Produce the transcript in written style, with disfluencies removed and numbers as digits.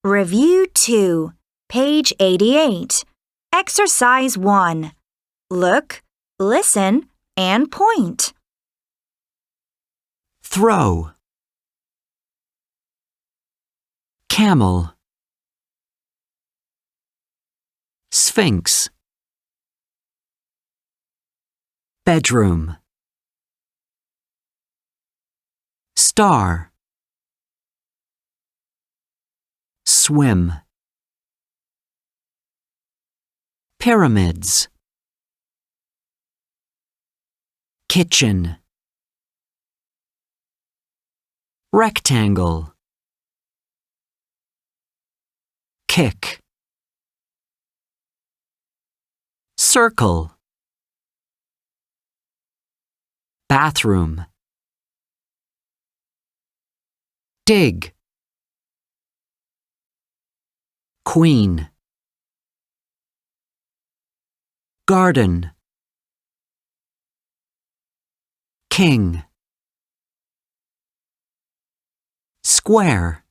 Review 2, page 88. Exercise 1. Look, listen, and point. Throw. Camel. Sphinx. Bedroom. Star. Swim. Pyramids. Kitchen. Rectangle. Kick. Circle. Bathroom. Dig. Queen. Garden. King. Square.